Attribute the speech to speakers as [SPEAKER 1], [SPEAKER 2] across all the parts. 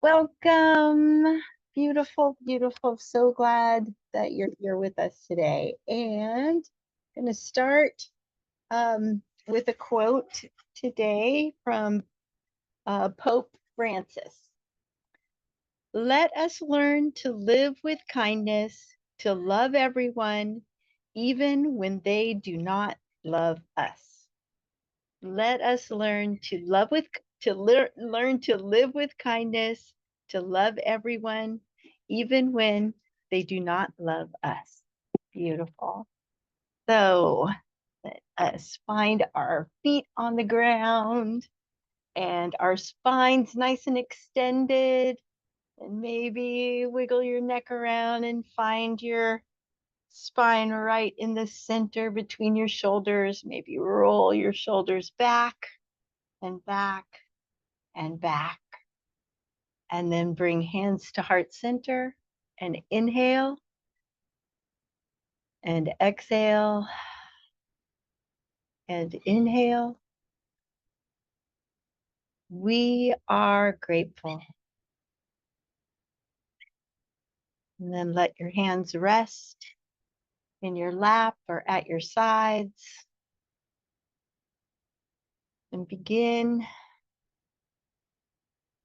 [SPEAKER 1] Welcome. Beautiful, beautiful. So glad that you're here with us today. And I'm going to start with a quote today from Pope Francis. Let us learn to live with kindness, to love everyone, even when they do not love us. Let us learn to learn to live with kindness, to love everyone, even when they do not love us. Beautiful. So let us find our feet on the ground and our spines nice and extended. And maybe wiggle your neck around and find your spine right in the center between your shoulders. Maybe roll your shoulders back and back and back. And then bring hands to heart center and inhale and exhale and inhale. We are grateful. And then let your hands rest in your lap or at your sides. And begin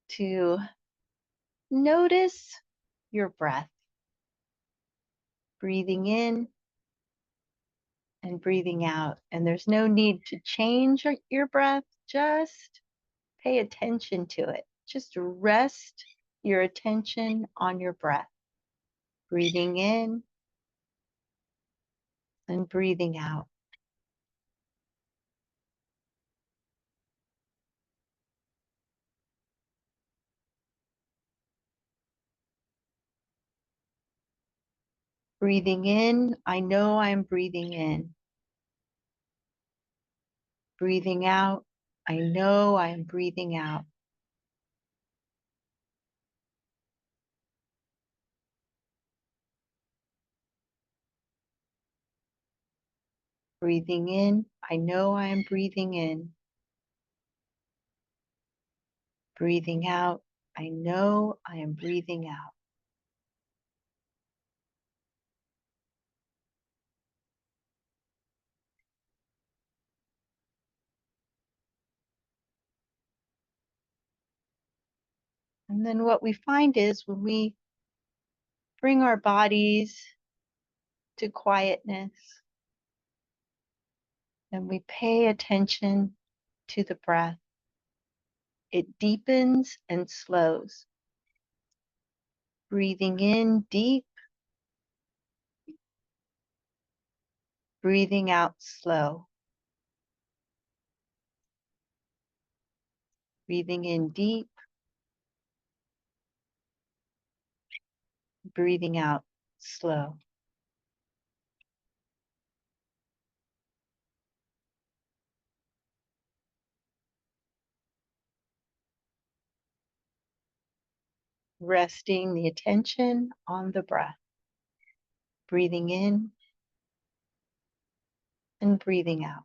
[SPEAKER 1] to notice your breath. Breathing in and breathing out. And there's no need to change your breath, just pay attention to it. Just rest your attention on your breath. Breathing in and breathing out. Breathing in, I know I'm breathing in. Breathing out, I know I am breathing out. Breathing in, I know I am breathing in. Breathing out, I know I am breathing out. And then what we find is when we bring our bodies to quietness and we pay attention to the breath, it deepens and slows. Breathing in deep, breathing out slow. Breathing in deep, breathing out slow. Resting the attention on the breath. Breathing in and breathing out.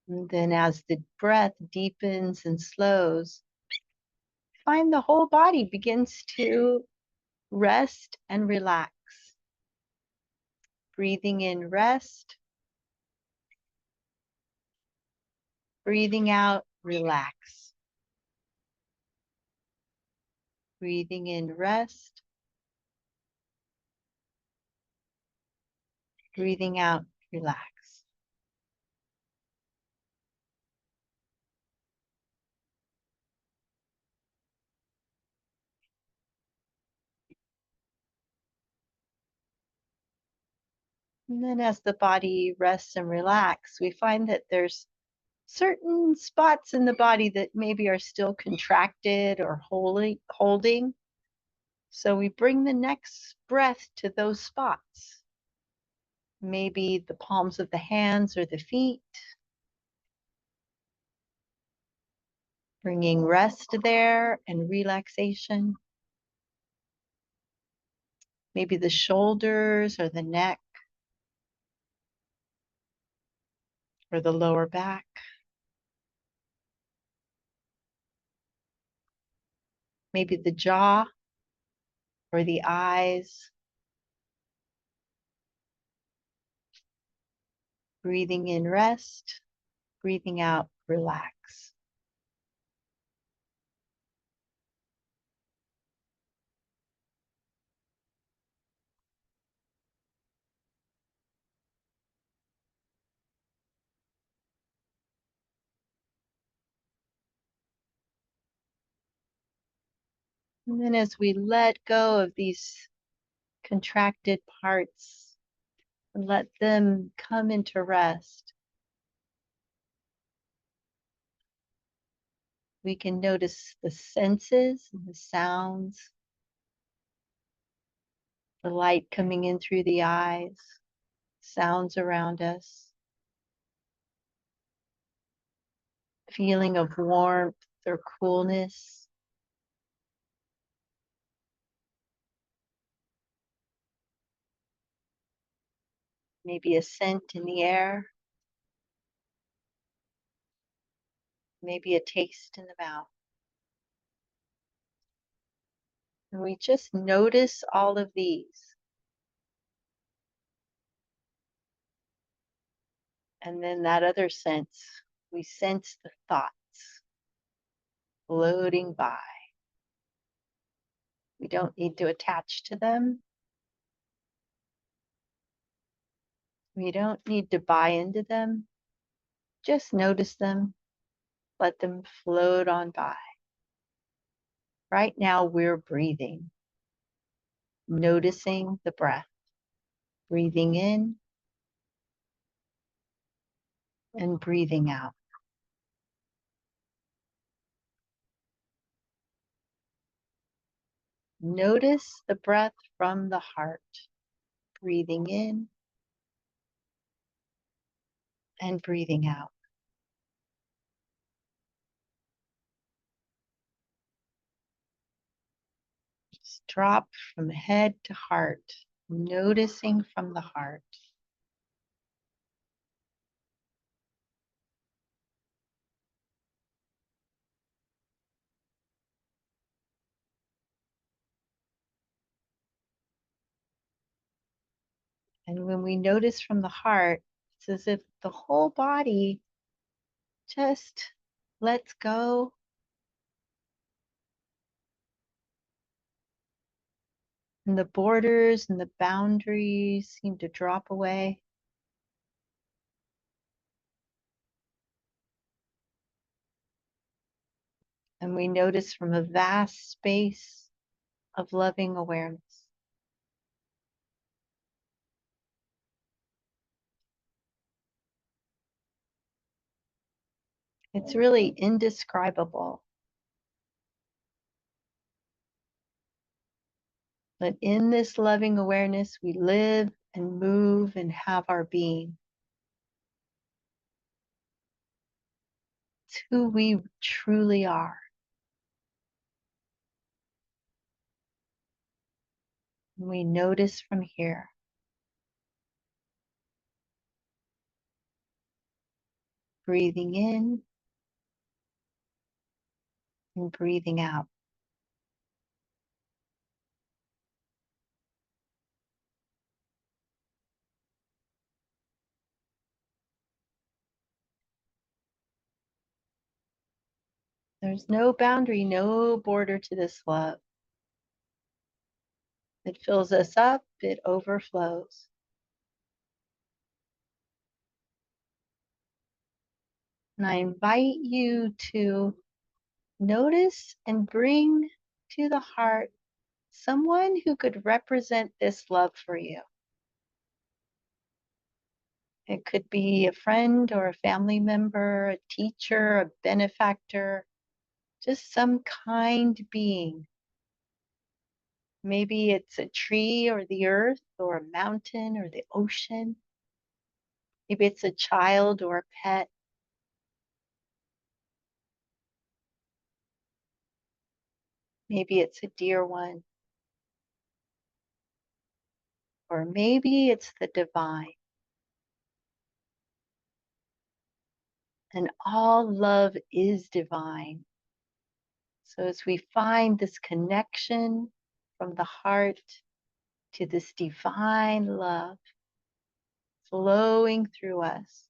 [SPEAKER 1] And then as the breath deepens and slows, find the whole body begins to rest and relax. Breathing in, rest. Breathing out, relax. Breathing in, rest. Breathing out, relax. And then as the body rests and relaxes, we find that there's certain spots in the body that maybe are still contracted or holding. So we bring the next breath to those spots. Maybe the palms of the hands or the feet. Bringing rest there and relaxation. Maybe the shoulders or the neck. or the lower back. Maybe the jaw or the eyes. Breathing in, rest. Breathing out, relax. And then as we let go of these contracted parts and let them come into rest, we can notice the senses and the sounds, the light coming in through the eyes, sounds around us, feeling of warmth or coolness. Maybe a scent in the air, maybe a taste in the mouth. And we just notice all of these. And then that other sense, we sense the thoughts floating by. We don't need to attach to them. We don't need to buy into them. Just notice them. Let them float on by. Right now, we're breathing, noticing the breath, breathing in and breathing out. Notice the breath from the heart, breathing in and breathing out. Just drop from head to heart, noticing from the heart. And when we notice from the heart, it's as if the whole body just lets go. And the borders and the boundaries seem to drop away. And we notice from a vast space of loving awareness. It's really indescribable. But in this loving awareness, we live and move and have our being. It's who we truly are. And we notice from here. Breathing in and breathing out. There's no boundary, no border to this love. It fills us up, it overflows. And I invite you to notice and bring to the heart someone who could represent this love for you. It could be a friend or a family member, a teacher, a benefactor, just some kind being. Maybe it's a tree or the earth or a mountain or the ocean. Maybe it's a child or a pet. Maybe it's a dear one. Or maybe it's the divine. And all love is divine. So as we find this connection from the heart to this divine love flowing through us,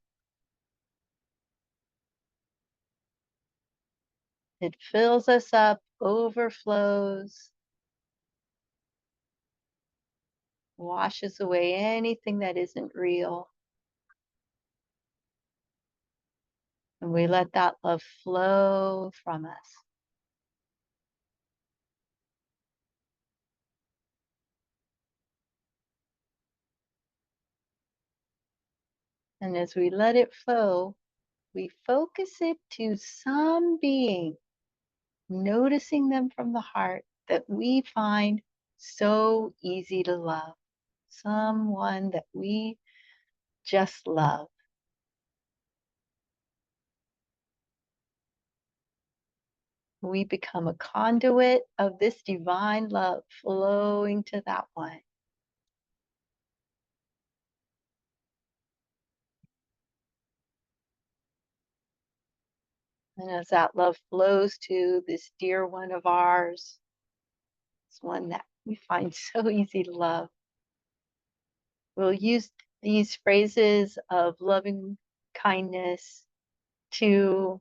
[SPEAKER 1] it fills us up, overflows, washes away anything that isn't real. And we let that love flow from us. And as we let it flow, we focus it to some being, noticing them from the heart that we find so easy to love, someone that we just love. We become a conduit of this divine love flowing to that one. And as that love flows to this dear one of ours, it's one that we find so easy to love. We'll use these phrases of loving kindness to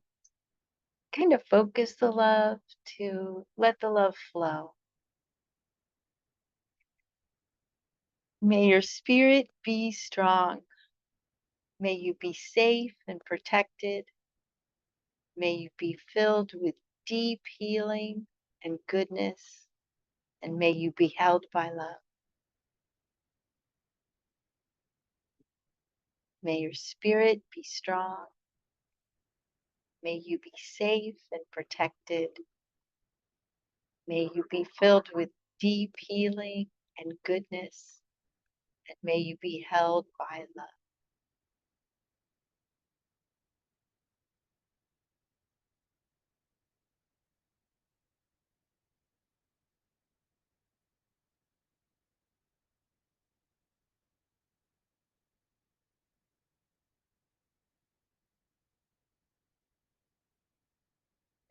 [SPEAKER 1] kind of focus the love, to let the love flow. May your spirit be strong. May you be safe and protected. May you be filled with deep healing and goodness. And may you be held by love. May your spirit be strong. May you be safe and protected. May you be filled with deep healing and goodness. And may you be held by love.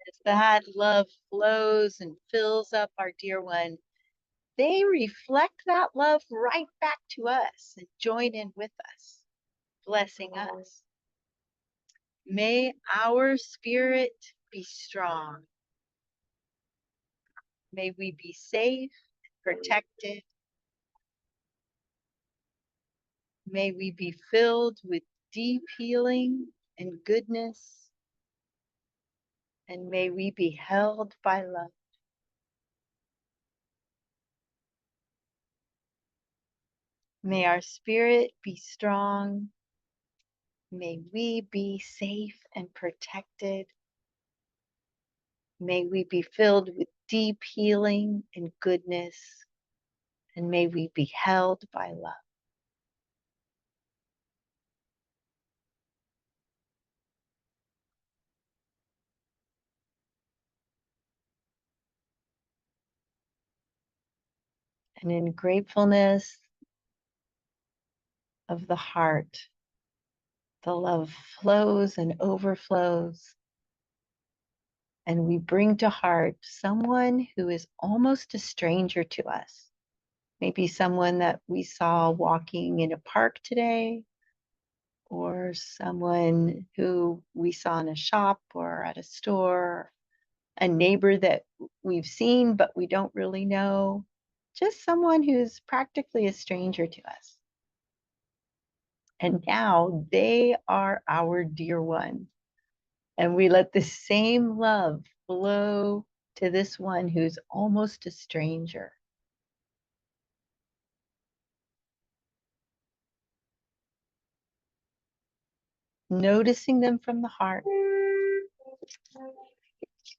[SPEAKER 1] As that love flows and fills up our dear one, they reflect that love right back to us and join in with us, blessing us. May our spirit be strong. May we be safe, protected. May we be filled with deep healing and goodness. And may we be held by love. May our spirit be strong. May we be safe and protected. May we be filled with deep healing and goodness. And may we be held by love. And in gratefulness of the heart, the love flows and overflows. And we bring to heart someone who is almost a stranger to us. Maybe someone that we saw walking in a park today, or someone who we saw in a shop or at a store, a neighbor that we've seen but we don't really know, just someone who's practically a stranger to us. And now they are our dear one. And we let the same love flow to this one who's almost a stranger. Noticing them from the heart.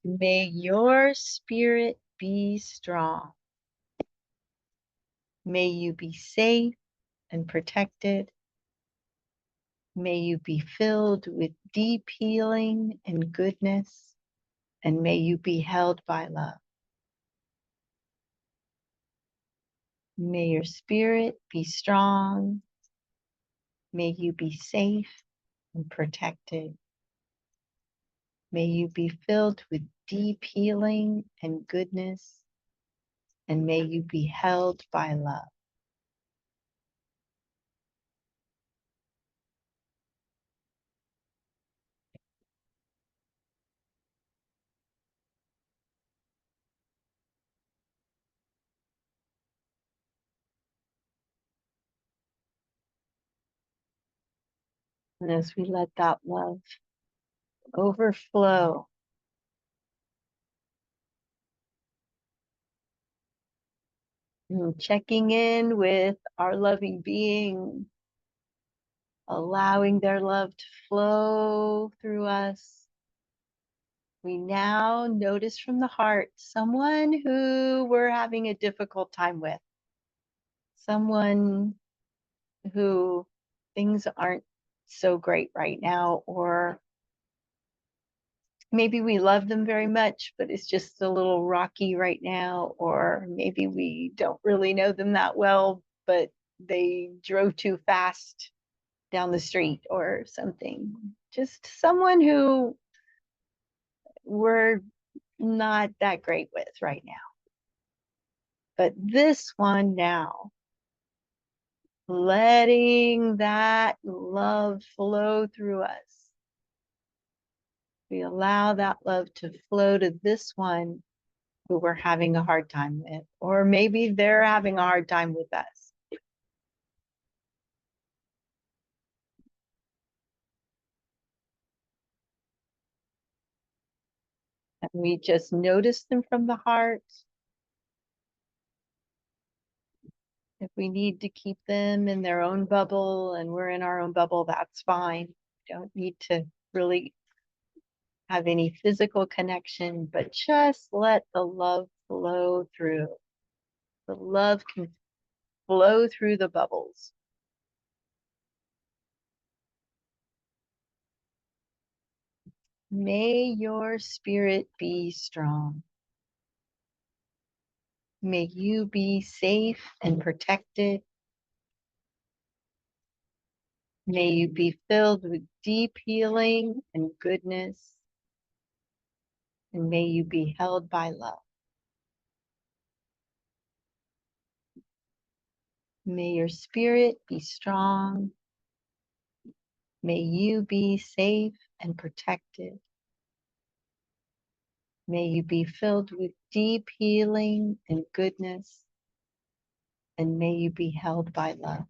[SPEAKER 1] May your spirit be strong. May you be safe and protected. May you be filled with deep healing and goodness. And may you be held by love. May your spirit be strong. May you be safe and protected. May you be filled with deep healing and goodness, and may you be held by love. And as we let that love overflow, checking in with our loving being, allowing their love to flow through us, we now notice from the heart someone who we're having a difficult time with, someone who things aren't so great right now, or maybe we love them very much, but it's just a little rocky right now, or maybe we don't really know them that well, but they drove too fast down the street or something. Just someone who we're not that great with right now. But this one now, letting that love flow through us. We allow that love to flow to this one who we're having a hard time with, or maybe they're having a hard time with us. And we just notice them from the heart. If we need to keep them in their own bubble and we're in our own bubble, that's fine. Don't need to really have any physical connection, but just let the love flow through. The love can flow through the bubbles. May your spirit be strong. May you be safe and protected. May you be filled with deep healing and goodness. And may you be held by love. May your spirit be strong. May you be safe and protected. May you be filled with deep healing and goodness. And may you be held by love.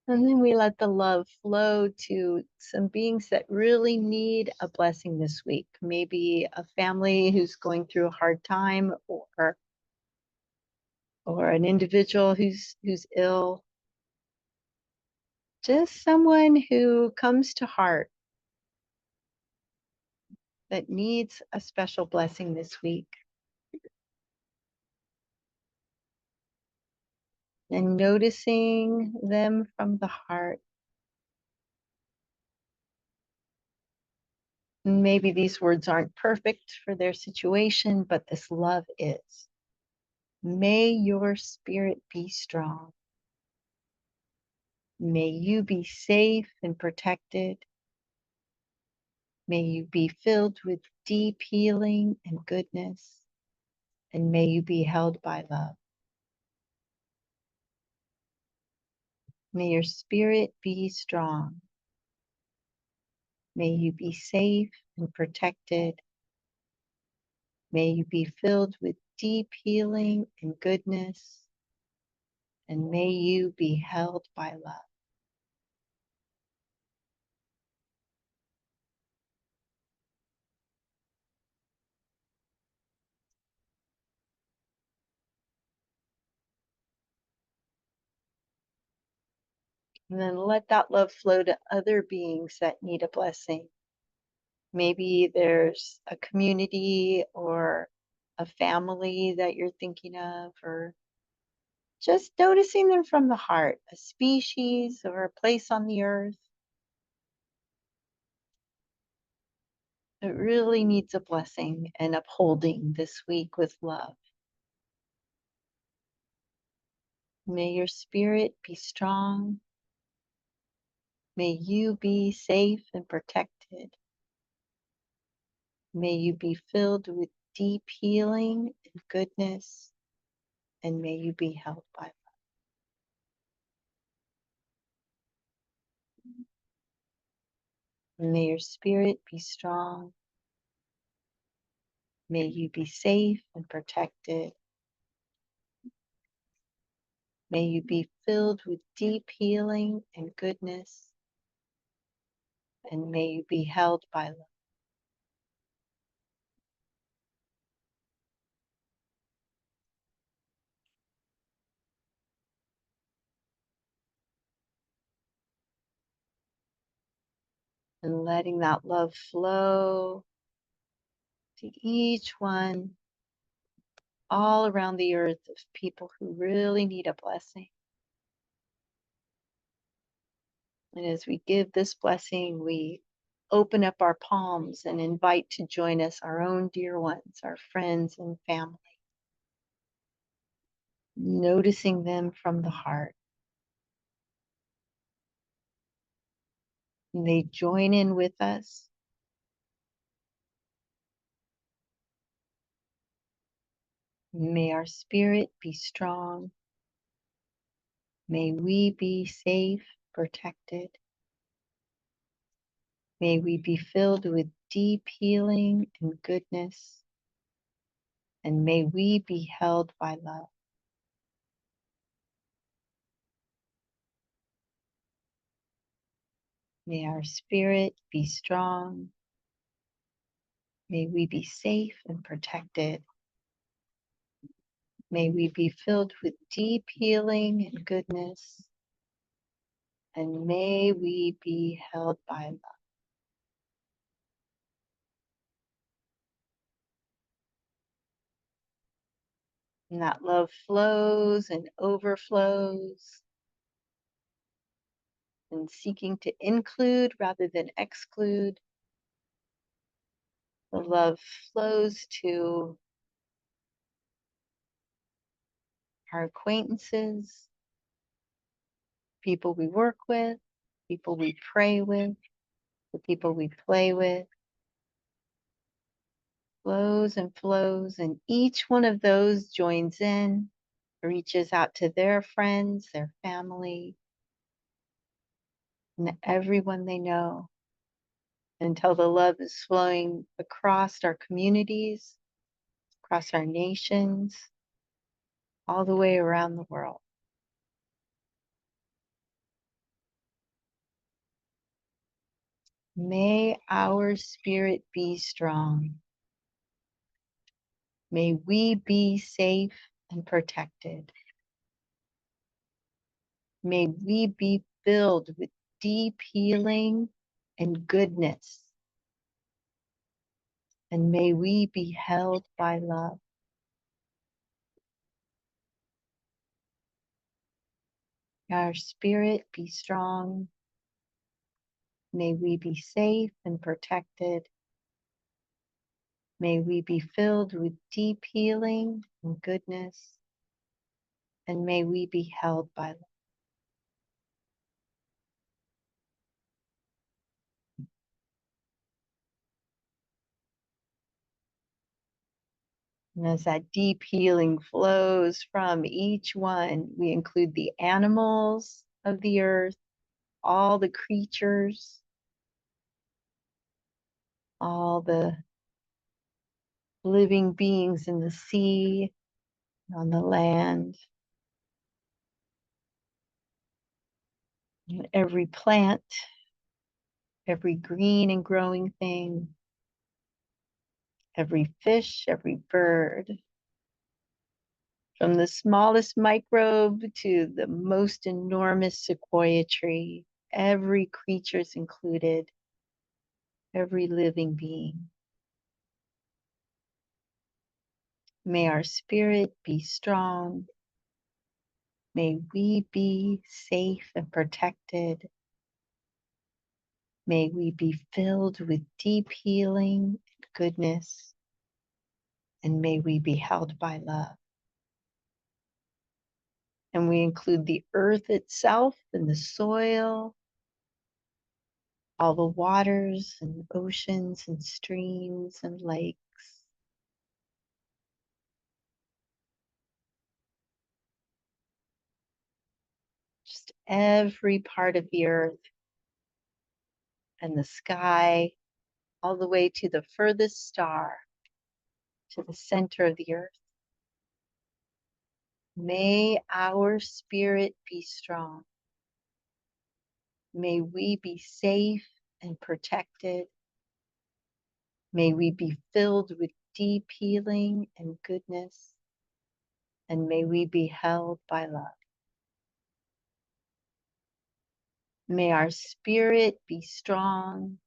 [SPEAKER 1] And then we let the love flow to some beings that really need a blessing this week. Maybe a family who's going through a hard time, or an individual who's ill. Just someone who comes to heart that needs a special blessing this week. And noticing them from the heart. Maybe these words aren't perfect for their situation, but this love is. May your spirit be strong. May you be safe and protected. May you be filled with deep healing and goodness. And may you be held by love. May your spirit be strong. May you be safe and protected. May you be filled with deep healing and goodness. And may you be held by love. And then let that love flow to other beings that need a blessing. Maybe there's a community or a family that you're thinking of, or just noticing them from the heart, a species or a place on the earth that really needs a blessing and upholding this week with love. May your spirit be strong. May you be safe and protected. May you be filled with deep healing and goodness, and may you be held by love. May your spirit be strong. May you be safe and protected. May you be filled with deep healing and goodness, and may you be held by love. And letting that love flow to each one all around the earth of people who really need a blessing. And as we give this blessing, we open up our palms and invite to join us our own dear ones, our friends and family, noticing them from the heart. And they join in with us. May our spirit be strong. May we be safe, protected. May we be filled with deep healing and goodness. And may we be held by love. May our spirit be strong. May we be safe and protected. May we be filled with deep healing and goodness. And may we be held by love. And that love flows and overflows, and seeking to include rather than exclude. The love flows to our acquaintances, people we work with, people we pray with, the people we play with. Flows and flows, and each one of those joins in, reaches out to their friends, their family, and everyone they know, until the love is flowing across our communities, across our nations, all the way around the world. May our spirit be strong. May we be safe and protected. May we be filled with deep healing and goodness. And may we be held by love. Our spirit be strong. May we be safe and protected. May we be filled with deep healing and goodness. And may we be held by love. And as that deep healing flows from each one, we include the animals of the earth, all the creatures, all the living beings in the sea, on the land, and every plant, every green and growing thing, every fish, every bird, from the smallest microbe to the most enormous sequoia tree, every creature is included. every living being. May our spirit be strong. May we be safe and protected. May we be filled with deep healing and goodness. And may we be held by love. And we include the earth itself and the soil, all the waters and oceans and streams and lakes. Just every part of the earth and the sky, all the way to the furthest star, to the center of the earth. May our spirit be strong. May we be safe and protected. May we be filled with deep healing and goodness. And may we be held by love. May our spirit be strong.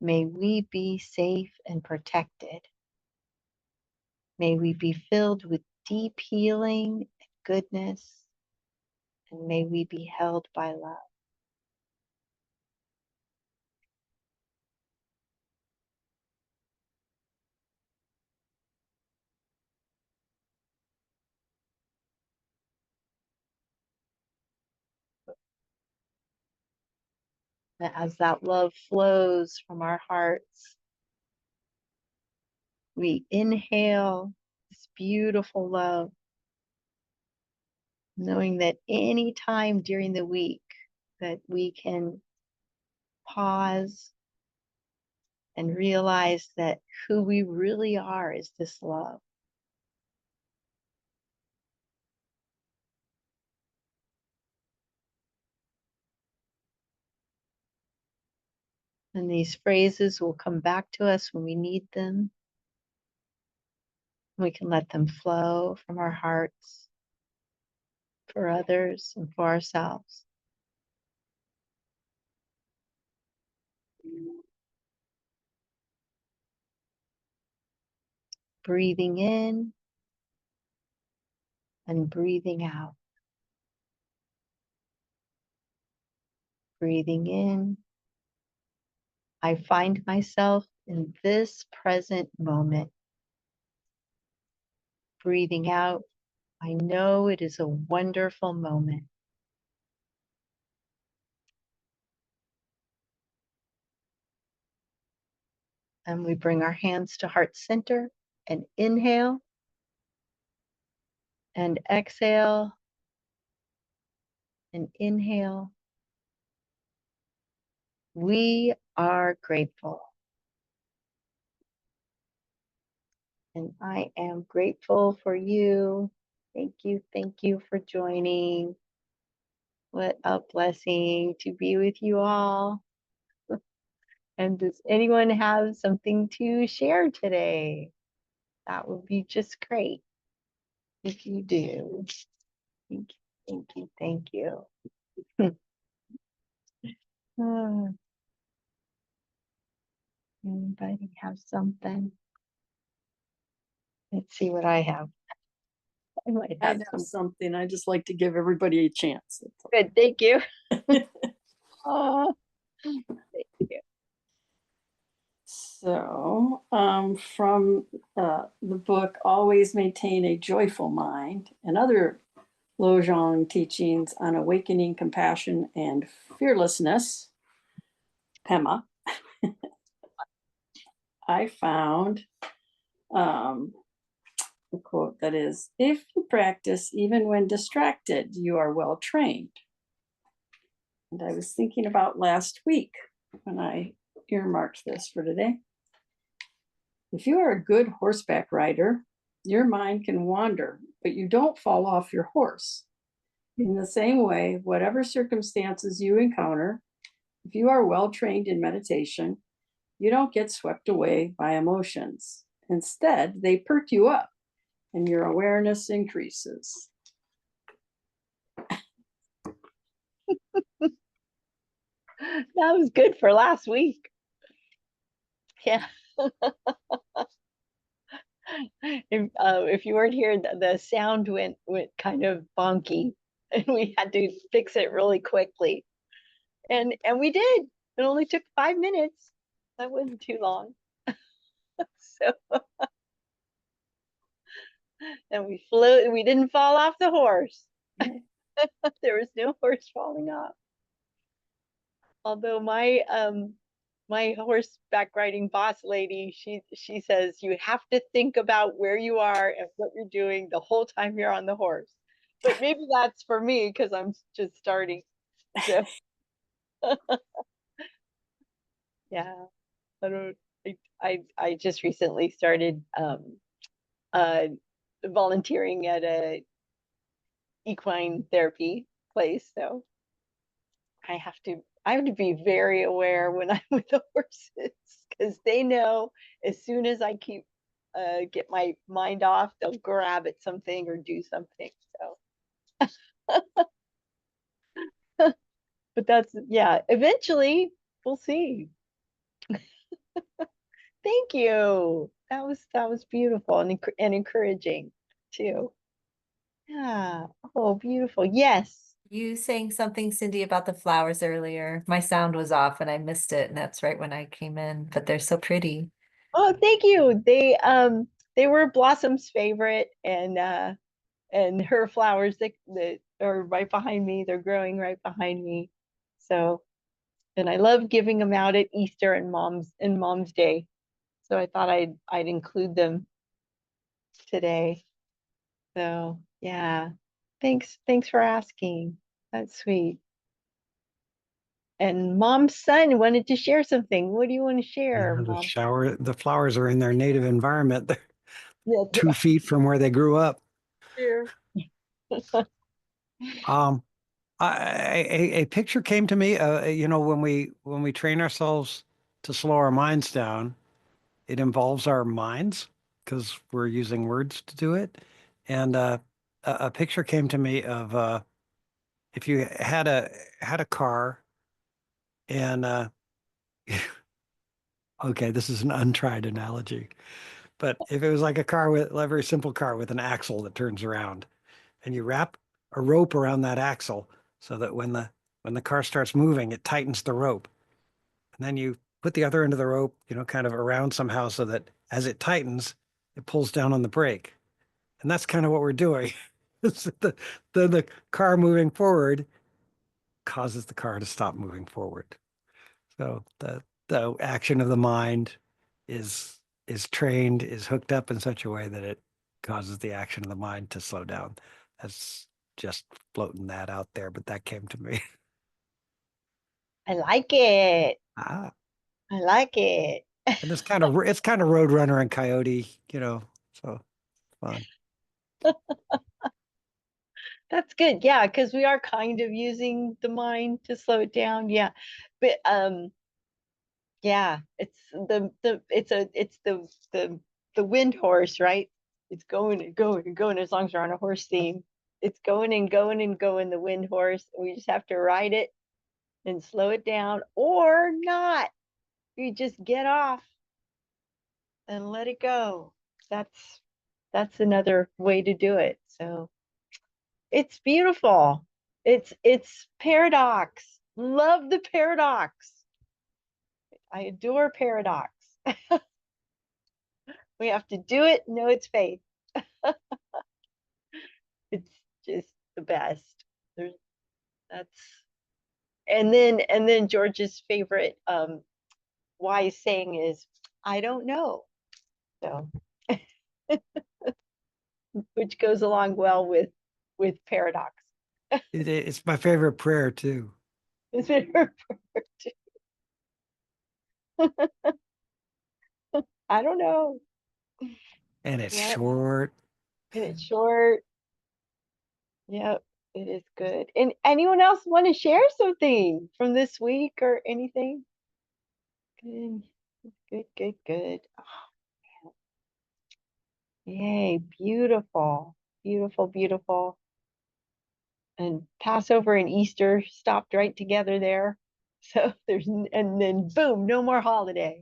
[SPEAKER 1] May we be safe and protected. May we be filled with deep healing and goodness. And may we be held by love. And as that love flows from our hearts, we inhale this beautiful love, knowing that any time during the week that we can pause and realize that who we really are is this love. And these phrases will come back to us when we need them. We can let them flow from our hearts for others and for ourselves. Breathing in and breathing out. Breathing in, I find myself in this present moment. Breathing out, I know it is a wonderful moment. And we bring our hands to heart center and inhale and exhale and inhale. We are grateful. And I am grateful for you. Thank you for joining. What a blessing to be with you all. And does anyone have something to share today? That would be just great if you do. Thank you. Anybody have something? Let's see what I have. I might have
[SPEAKER 2] something. I just like to give everybody a chance.
[SPEAKER 1] Good, thank you. Oh, thank you.
[SPEAKER 2] So, from the book Always Maintain a Joyful Mind and other Lojong teachings on awakening compassion and fearlessness, Pema, I found a quote that is, "If you practice even when distracted, you are well trained." And I was thinking about last week when I earmarked this for today. If you are a good horseback rider, your mind can wander, but you don't fall off your horse. In the same way, whatever circumstances you encounter, if you are well trained in meditation, you don't get swept away by emotions. Instead, they perk you up and your awareness increases.
[SPEAKER 1] That was good for last week. Yeah. If you weren't here, the sound went kind of bonky, and we had to fix it really quickly. And we did. It only took 5 minutes. That wasn't too long. So and we flew. We didn't fall off the horse. There was no horse falling off. Although my horseback riding boss lady, she says you have to think about where you are and what you're doing the whole time you're on the horse. But maybe that's for me because I'm just starting. So yeah, I don't. I just recently started uh volunteering at a equine therapy place, so I have to be very aware when I'm with the horses because they know as soon as I get my mind off, they'll grab at something or do something. So, but that's yeah. Eventually, we'll see. Thank you. That was beautiful and encouraging too. Yeah. Oh, beautiful. Yes.
[SPEAKER 3] You saying something, Cindy, about the flowers earlier. My sound was off and I missed it, and that's right when I came in, but they're so pretty.
[SPEAKER 1] Oh, thank you. They were Blossom's favorite, and her flowers that are right behind me. They're growing right behind me. So, and I love giving them out at Easter and Mom's Day. So I thought I'd include them today. So yeah, thanks for asking. That's sweet. And Mom's son wanted to share something. What do you want to share,
[SPEAKER 4] The
[SPEAKER 1] Mom?
[SPEAKER 4] shower, the flowers are in their native environment. They're
[SPEAKER 1] Yeah,
[SPEAKER 4] 2 feet from where they grew up.
[SPEAKER 1] share.
[SPEAKER 4] Um, a picture came to me. When we train ourselves to slow our minds down, it involves our minds because we're using words to do it. And a picture came to me of if you had a car and okay, this is an untried analogy, but if it was like a very simple car with an axle that turns around, and you wrap a rope around that axle so that when the car starts moving, it tightens the rope. And then you put the other end of the rope, kind of around somehow so that as it tightens, it pulls down on the brake. And that's kind of what we're doing. The car moving forward causes the car to stop moving forward. So the action of the mind is trained, is hooked up in such a way that it causes the action of the mind to slow down. That's just floating that out there, but that came to me.
[SPEAKER 1] I like it.
[SPEAKER 4] Ah,
[SPEAKER 1] I like it.
[SPEAKER 4] and it's kind of Roadrunner and Coyote, so fun.
[SPEAKER 1] That's good. Yeah, because we are kind of using the mind to slow it down. Yeah. But yeah, it's the wind horse, right? It's going and going and going as long as we're on a horse theme. It's going and going and going, the wind horse. We just have to ride it and slow it down or not. You just get off and let it go. That's another way to do it. So it's beautiful. It's paradox. Love the paradox. I adore paradox. We have to do it, know it's faith. It's just the best. There's that's and then George's favorite wise saying is, I don't know. So which goes along well with paradox.
[SPEAKER 4] It's my favorite prayer too,
[SPEAKER 1] Is it her favorite? I don't know.
[SPEAKER 4] and it's
[SPEAKER 1] Yep.
[SPEAKER 4] short.
[SPEAKER 1] And it's short. Yep. It is good. And anyone else want to share something from this week or anything? Good. Good, good, good. Oh, yay. Beautiful. Beautiful, beautiful. And Passover and Easter stopped right together there. So and then boom, no more holiday.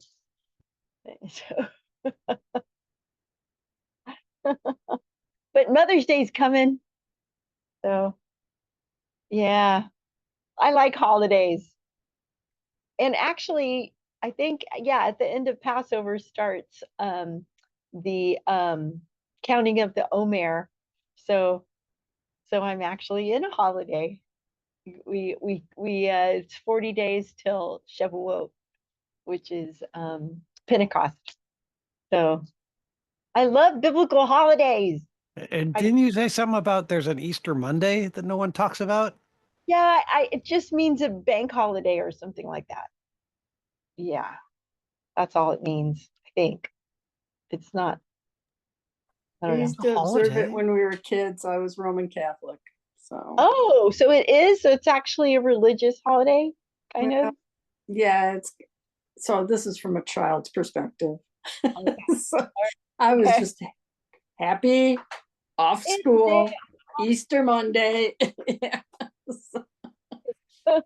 [SPEAKER 1] So, but Mother's Day's coming. So, yeah, I like holidays. And actually, I think, yeah, at the end of Passover starts the counting of the Omer. So, so I'm actually in a holiday. It's 40 days till Shavuot, which is Pentecost. So I love biblical holidays.
[SPEAKER 4] And
[SPEAKER 1] I,
[SPEAKER 4] didn't you say something about there's an Easter Monday that no one talks about?
[SPEAKER 1] yeah, it just means a bank holiday or something like that. Yeah, that's all it means, I think. It's not, I
[SPEAKER 2] We
[SPEAKER 1] don't know.
[SPEAKER 2] used to observe it
[SPEAKER 4] Holiday?
[SPEAKER 2] when we were kids. I was Roman Catholic, so.
[SPEAKER 1] Oh, so it is. So it's actually a religious holiday, kind
[SPEAKER 2] Well,
[SPEAKER 1] of.
[SPEAKER 2] yeah, so this is from a child's perspective.
[SPEAKER 1] Okay.
[SPEAKER 2] So I was just happy, off
[SPEAKER 1] It's a day.
[SPEAKER 2] school, Easter Monday. Yeah. So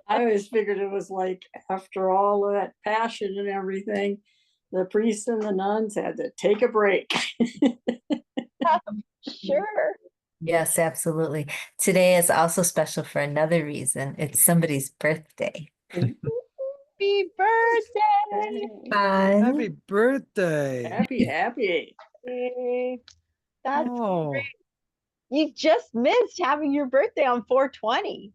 [SPEAKER 2] I always figured it was like after all of that passion and everything, the priests and the nuns had to take a break.
[SPEAKER 1] Sure.
[SPEAKER 3] Yes, absolutely. Today is also special for another reason. It's somebody's birthday.
[SPEAKER 1] Happy birthday.
[SPEAKER 4] Happy
[SPEAKER 3] Fun.
[SPEAKER 4] birthday.
[SPEAKER 2] Happy.
[SPEAKER 1] That's
[SPEAKER 4] Oh,
[SPEAKER 1] you just missed having your birthday on 420,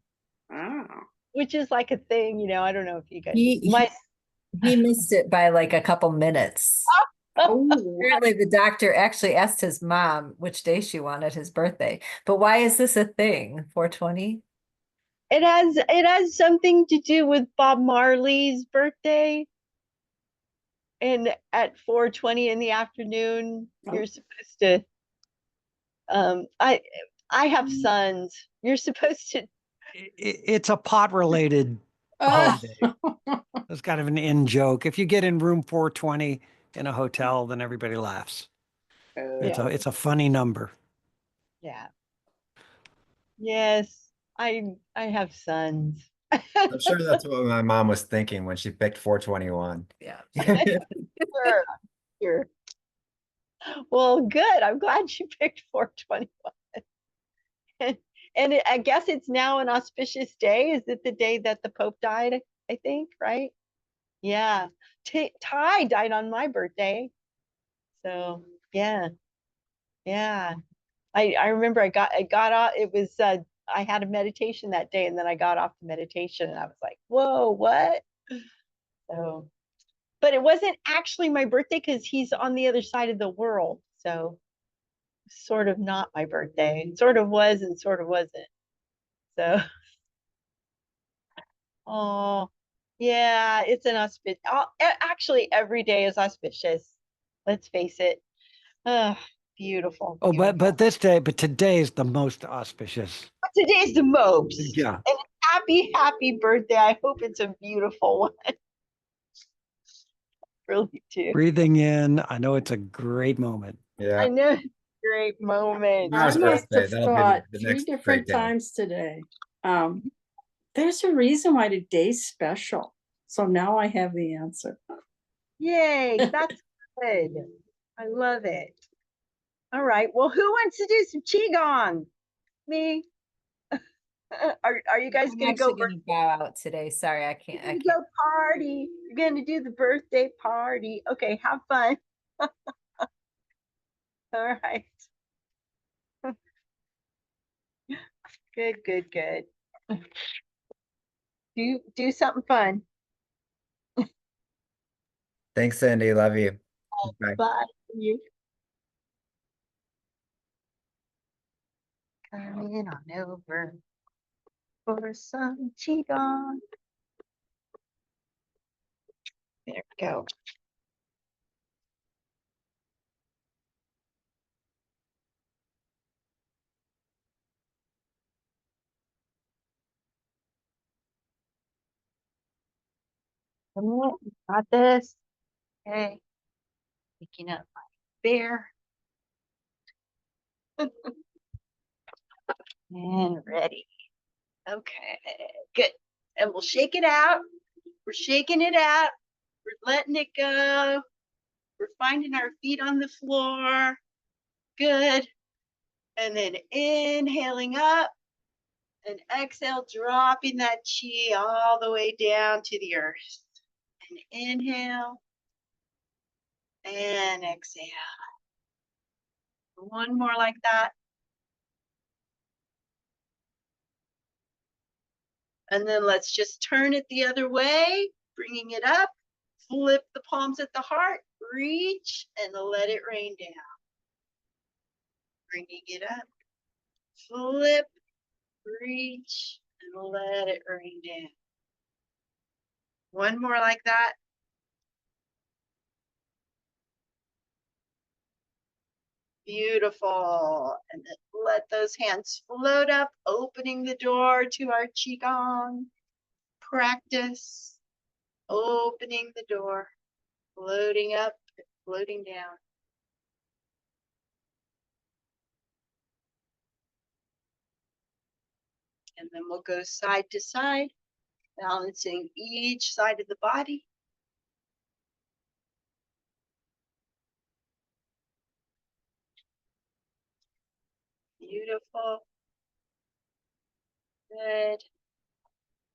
[SPEAKER 2] Oh.
[SPEAKER 1] which is like a thing, I don't know if you guys
[SPEAKER 3] He,
[SPEAKER 1] my
[SPEAKER 3] he missed it by like a couple minutes.
[SPEAKER 2] Oh,
[SPEAKER 3] Apparently, the doctor actually asked his mom which day she wanted his birthday. But why is this a thing? 420?
[SPEAKER 1] it has something to do with Bob Marley's birthday. And at 4:20 in the afternoon, you're
[SPEAKER 2] Oh.
[SPEAKER 1] supposed to I have sons. You're supposed to
[SPEAKER 4] it's a pot related holiday. It's kind of an in joke. If you get in room 420 in a hotel, then everybody laughs. It's
[SPEAKER 1] yeah,
[SPEAKER 4] a funny number.
[SPEAKER 1] yeah. Yes, I have sons.
[SPEAKER 5] I'm sure that's what my mom was thinking when she picked 421.
[SPEAKER 3] Yeah.
[SPEAKER 1] Sure, sure. Well, good. I'm glad you picked 421. And I guess it's now an auspicious day. Is it the day that the Pope died? I think, right? Yeah. Ty died on my birthday. So yeah, yeah. I remember I got off. It was I had a meditation that day, and then I got off the meditation, and I was like, whoa, what? So, but it wasn't actually my birthday because he's on the other side of the world. So sort of not my birthday. It sort of was and sort of wasn't. So, oh, yeah, it's an auspicious. Actually, every day is auspicious. Let's face it. Oh, beautiful,
[SPEAKER 4] Oh,
[SPEAKER 1] beautiful.
[SPEAKER 4] but today is the most auspicious.
[SPEAKER 1] But today's the most.
[SPEAKER 4] Yeah.
[SPEAKER 1] And happy birthday. I hope it's a beautiful one. Really too.
[SPEAKER 4] Breathing in. I know it's a great moment.
[SPEAKER 5] Yeah.
[SPEAKER 1] I know it's a great moment.
[SPEAKER 2] I
[SPEAKER 5] Tomorrow's
[SPEAKER 2] must
[SPEAKER 5] birthday.
[SPEAKER 2] have
[SPEAKER 5] That'll be
[SPEAKER 2] thought
[SPEAKER 5] the
[SPEAKER 2] three
[SPEAKER 5] next
[SPEAKER 2] different
[SPEAKER 5] great day.
[SPEAKER 2] times today. There's a reason why today's special. So now I have the answer.
[SPEAKER 1] Yay, that's good. I love it. All right. Well, who wants to do some qigong? Me. Are you guys
[SPEAKER 3] I'm
[SPEAKER 1] gonna go?
[SPEAKER 3] actually gonna bow out today. Sorry, I
[SPEAKER 1] You're
[SPEAKER 3] can't.
[SPEAKER 1] gonna go party. You're gonna do the birthday party. Okay, have fun. All right. Good. Do something fun.
[SPEAKER 5] Thanks, Cindy. Love you. Bye.
[SPEAKER 1] Bye. You coming on over for some qigong. There we go. Come on, got this. Okay. Picking up my bear. And ready. Okay, good. And we'll shake it out. We're shaking it out. We're letting it go. We're finding our feet on the floor. Good. And then inhaling up and exhale, dropping that chi all the way down to the earth. And inhale and exhale. One more like that. And then let's just turn it the other way, bringing it up. Flip the palms at the heart, reach and let it rain down. Bringing it up, flip, reach, and let it rain down. One more like that. Beautiful. And then let those hands float up, opening the door to our Qigong practice. Opening the door, floating up, floating down. And then we'll go side to side, balancing each side of the body. Beautiful. Good.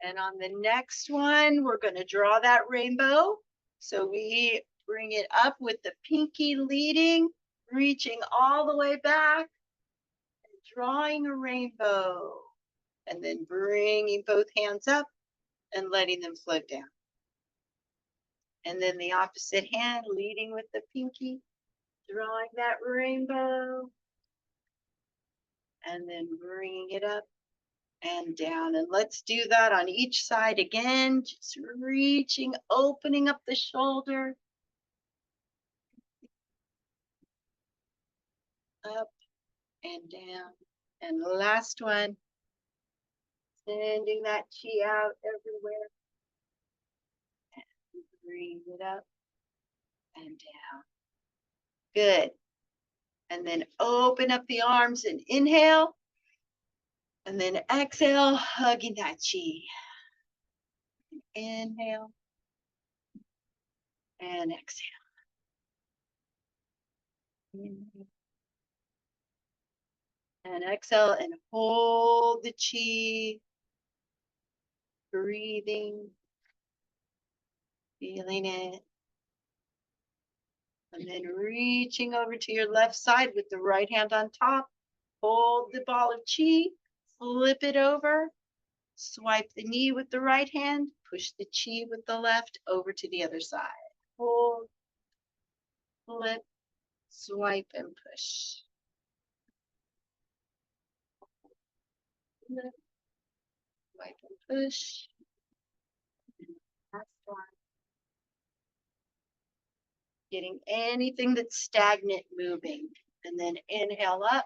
[SPEAKER 1] And on the next one, we're going to draw that rainbow. So we bring it up with the pinky leading, reaching all the way back, and drawing a rainbow. And then bringing both hands up and letting them float down. And then the opposite hand leading with the pinky, drawing that rainbow. And then bringing it up and down. And let's do that on each side again. Just reaching, opening up the shoulder. Up and down. And the last one. Sending that chi out everywhere. And bring it up and down. Good. And then open up the arms and inhale. And then exhale, hugging that chi. Inhale and exhale. Inhale. And exhale and hold the chi. Breathing, feeling it. And then reaching over to your left side with the right hand on top. Hold the ball of chi, flip it over, swipe the knee with the right hand, push the chi with the left over to the other side. Hold, flip, swipe, and push. Flip, swipe, and push. Last one. Getting anything that's stagnant moving. And then inhale up.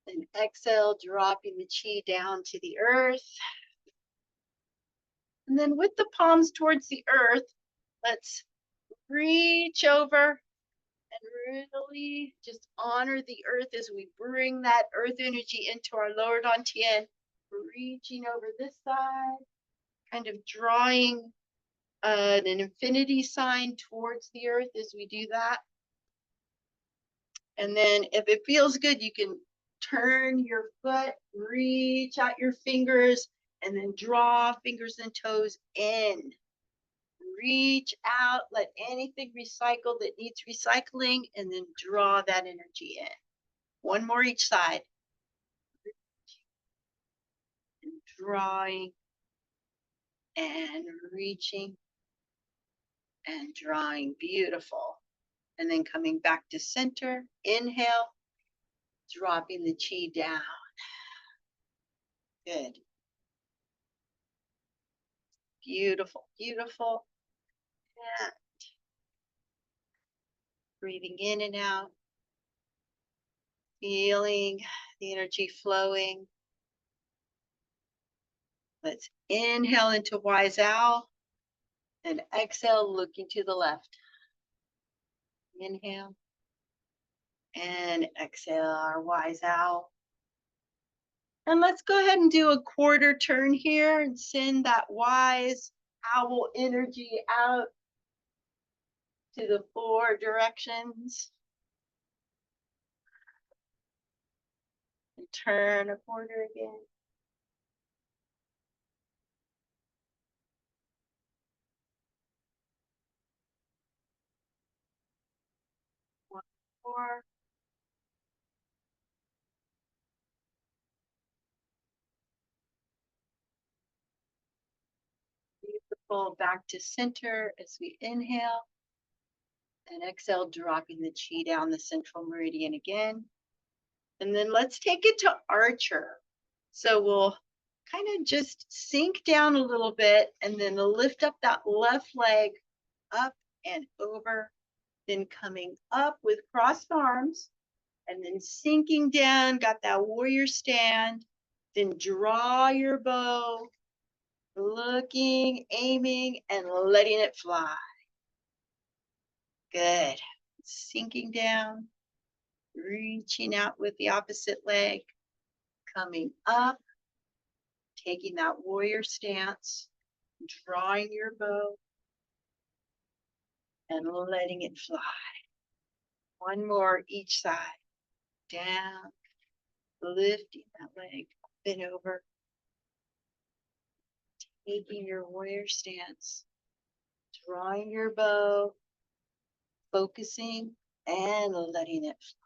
[SPEAKER 1] And exhale, dropping the chi down to the earth. And then with the palms towards the earth, let's reach over and really just honor the earth as we bring that earth energy into our lower dantian. Reaching over this side, kind of drawing an infinity sign towards the earth as we do that. And then if it feels good, you can turn your foot, reach out your fingers, and then draw fingers and toes in. Reach out, let anything recycle that needs recycling, and then draw that energy in. One more each side. And drawing and reaching and drawing. Beautiful. And then coming back to center. Inhale, dropping the chi down. Good. Beautiful, beautiful. And breathing in and out. Feeling the energy flowing. Let's inhale into wise owl and exhale, looking to the left. Inhale and exhale, our wise owl. And let's go ahead and do a quarter turn here and send that wise owl energy out to the 4 directions. And turn a quarter again. One more. Beautiful. Back to center as we inhale. And exhale, dropping the chi down the central meridian again. And then let's take it to Archer. So we'll kind of just sink down a little bit and then lift up that left leg up and over, then coming up with crossed arms and then sinking down, got that warrior stand, then draw your bow, looking, aiming, and letting it fly. Good. Sinking down, reaching out with the opposite leg, coming up, taking that warrior stance, drawing your bow, and letting it fly. One more each side. Down, lifting that leg up and over, taking your warrior stance, drawing your bow, focusing, and letting it fly.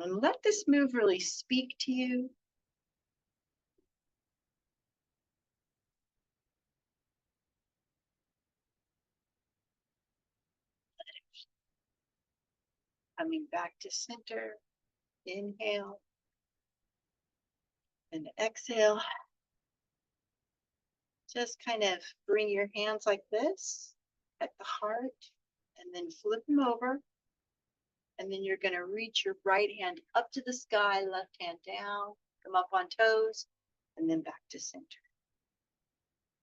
[SPEAKER 1] And let this move really speak to you. Coming back to center, inhale and exhale. Just kind of bring your hands like this at the heart and then flip them over. And then you're going to reach your right hand up to the sky, left hand down, come up on toes, and then back to center.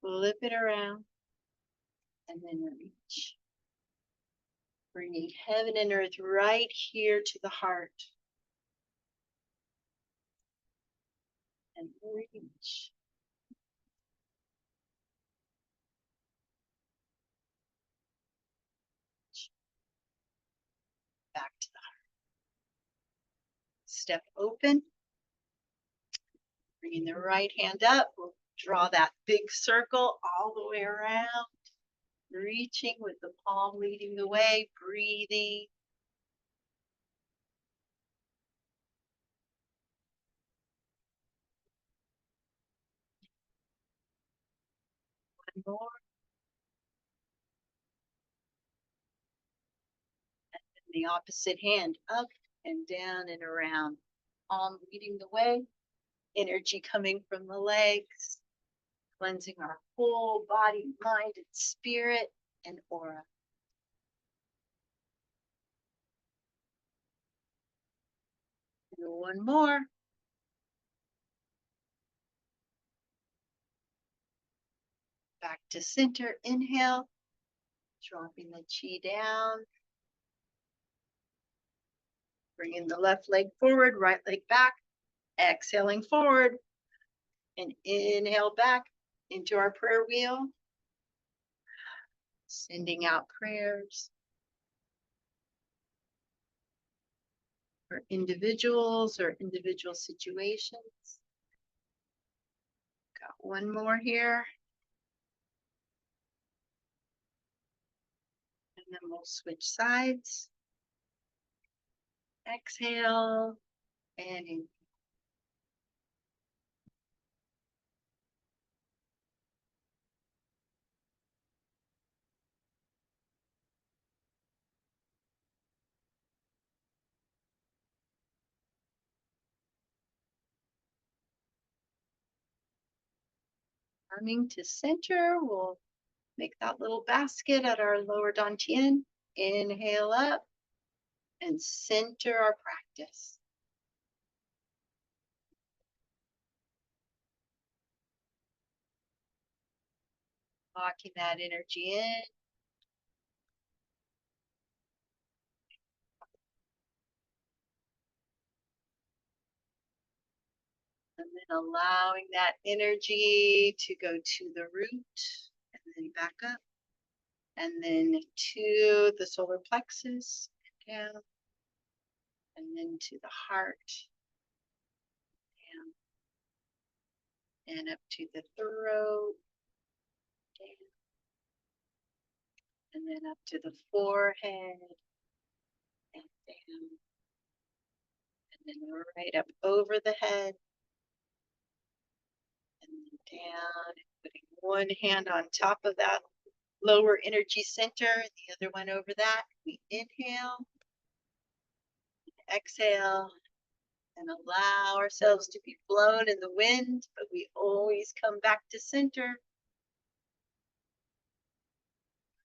[SPEAKER 1] Flip it around and then reach. Bringing heaven and earth right here to the heart. And reach. Back to the heart. Step open. Bringing the right hand up. We'll draw that big circle all the way around. Reaching with the palm leading the way. Breathing. One more. The opposite hand up and down and around. Palm leading the way. Energy coming from the legs. Cleansing our whole body, mind, and spirit and aura. And one more. Back to center. Inhale. Dropping the chi down. Bringing the left leg forward, right leg back. Exhaling forward. And inhale back into our prayer wheel. Sending out prayers for individuals or individual situations. Got one more here. And then we'll switch sides. Exhale and in. Coming to center, we'll make that little basket at our lower dantian. Inhale up and center our practice. Locking that energy in. And then allowing that energy to go to the root and then back up. And then to the solar plexus, down. And then to the heart, down. And up to the throat, down. And then up to the forehead, and down. And then right up over the head, and then down, putting one hand on top of that lower energy center, and the other one over that. We inhale, exhale, and allow ourselves to be blown in the wind, but we always come back to center.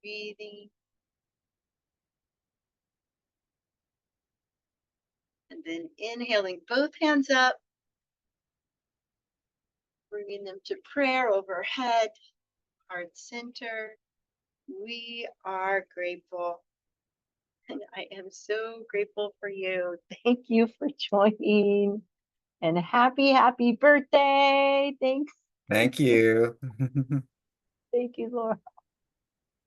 [SPEAKER 1] Breathing. And then inhaling both hands up, bringing them to prayer overhead, heart center. We are grateful. And I am so grateful for you. Thank you for joining. And happy birthday. Thanks.
[SPEAKER 5] Thank you.
[SPEAKER 1] Thank you, Laura.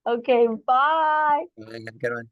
[SPEAKER 1] Okay, bye.
[SPEAKER 5] Have a good one.